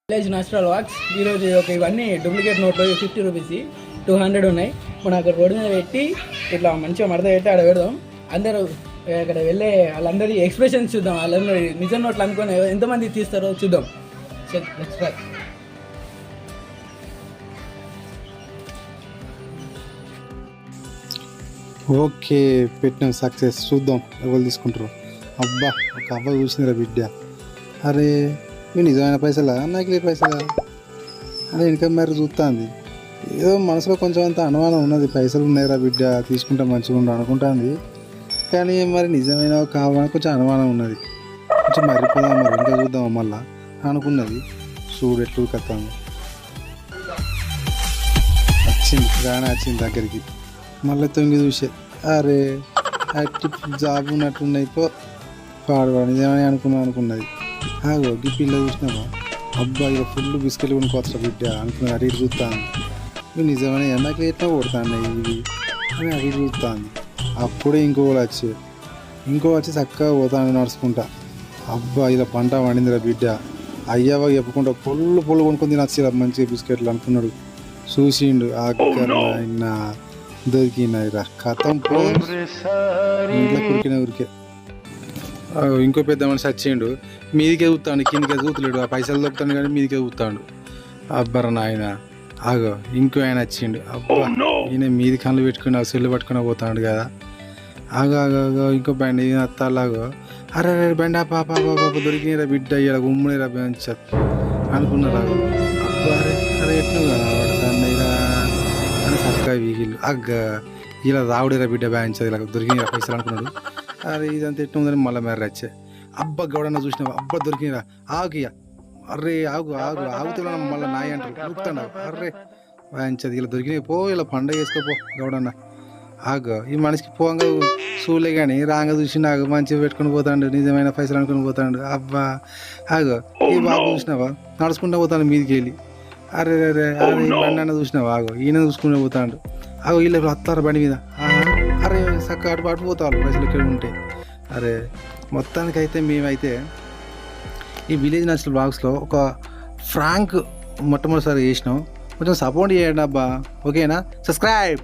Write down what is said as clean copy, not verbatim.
Village natural wax ఈరోజు ఇవన్నీ duplicate నోట్లు 50 రూపీస్ 200 ఉన్నాయి. మనం అక్కడ రోడ్డు మీద పెట్టి ఇట్లా మంచిగా మడత పెట్టి అక్కడ పెడదాం. అందరూ అక్కడ వెళ్ళే వాళ్ళందరి ఎక్స్ప్రెషన్స్ చూద్దాం. వాళ్ళందరూ నిజం నోట్లు అనుకుని ఎంతమంది తీస్తారో చూద్దాం. ఓకే, పెట్టినాం సక్సెస్. చూద్దాం ఎవరు తీసుకుంటారు. అబ్బా, ఒక అబ్బాయి చూసిందిరా బిడ్డ. అరే, మీ నిజమైన పైసలా నకిలీ పైసలా? అరే ఇంకా మరి చూస్తుంది. ఏదో మనసులో కొంచెం అంత అనుమానం ఉన్నది. పైసలు ఉన్నాయిరా బిడ్డ, తీసుకుంటే మంచిగా ఉండు అనుకుంటుంది. కానీ మరి నిజమైన కావాలని కొంచెం అనుమానం ఉన్నది. కొంచెం మరిపోదాం, మరి ఇంకా చూద్దాం మళ్ళా అనుకున్నది. చూడు ఎట్లు కత్తాము. వచ్చింది రాని వచ్చింది దగ్గరికి. మళ్ళీ తొంగి చూసే, అరే అట్టి జాబ్ ఉన్నట్టున్నాయి. పాడవాడు నిజమని అనుకున్నది. ఆగో ఈ పిల్ల చూసినావా? అబ్బా, ఇక ఫుల్ బిస్కెట్లు కొనుక్కోవచ్చా బిడ్డ అనుకున్నది. అటు ఇటు చూస్తాను. ఇవి నిజమని నాకు ఎట్లా కొడతాను ఇవి అని అటు ఇటు చూస్తాను. అప్పుడే ఇంకో వచ్చి చక్కగా పోతాను నడుచుకుంటా. అబ్బా, ఇలా పంట వండిందిరా బిడ్డ. అయ్యావా చెప్పుకుంటా పొల్లు కొనుక్కొని తినచ్చు మంచిగా బిస్కెట్లు అనుకున్నాడు. చూసిండు ఆయన దొరికినాయిరా కథం పో ఇంట్లో కురికిన ఊరికే. ఇంకో పెద్ద మనిషి వచ్చిండు. మీదికే చూస్తాడు, కిందికే చూతలేడు. ఆ పైసలు దొరుకుతాడు కానీ మీదికే చూస్తాడు. అబ్బరా నాయన. ఆగో ఇంకో ఆయన వచ్చిండు. అబ్బా, ఈయన మీది కళ్ళు పెట్టుకుని సెల్లు పట్టుకుని పోతాడు కదా. ఆగో ఇంకో బండి అత్తాలాగో. అరే బండి పాప దొరికినరా బిడ్డ, ఇలా గుమ్మనిరా బెంచత్ అనుకున్నారు. అబ్బా, అరే ఎట్లు కనబడతాయిరా అని చక్కగా వీగిళ్ళు. ఇలా రావుడేరా బిడ్డ బ్యాంచ్ ఇలా దొరికినరా పైసలు అనుకున్నాడు. అరే ఇదంతా ఎట్టు ఉందని మళ్ళీ మెర్రచ్చే. అబ్బా గౌడన్న చూసినావా? అబ్బా దొరికినరా. ఆగియ అర్రే ఆగుతున్నా మళ్ళీ నాయ అంటారు ఊపుతాడు. అర్రే వాయించదు ఇలా దొరికినాయి. పో ఇలా పండగ వేసుకోపో గౌడన్న. ఈ మనిషికి పోంగా చూలే కానీ రాంగ చూసి నాకు మంచిగా పెట్టుకుని పోతాడు. నిజమైన పైసలు అనుకుని పోతాడు. అబ్బా ఈ బాబు చూసినావా? నడుచుకుంటూ పోతాడు మీదికి వెళ్ళి. అరే ఈ బండి అన్న చూసినావా? ఈయన చూసుకుంటూ పోతాడు. వీళ్ళు వస్తారు బండి మీద. అరే చక్కగా అటు పోతారు పైసలు ఇక్కడ ఉంటే. అరే మొత్తానికైతే మేమైతే ఈ విలేజ్ న్యాచురల్ బ్లాగ్స్లో ఒక ఫ్రాంక్ మొట్టమొదటిసారి చేసినాం. కొంచెం సపోర్ట్ చేయండి అబ్బా. ఓకేనా? సబ్స్క్రైబ్.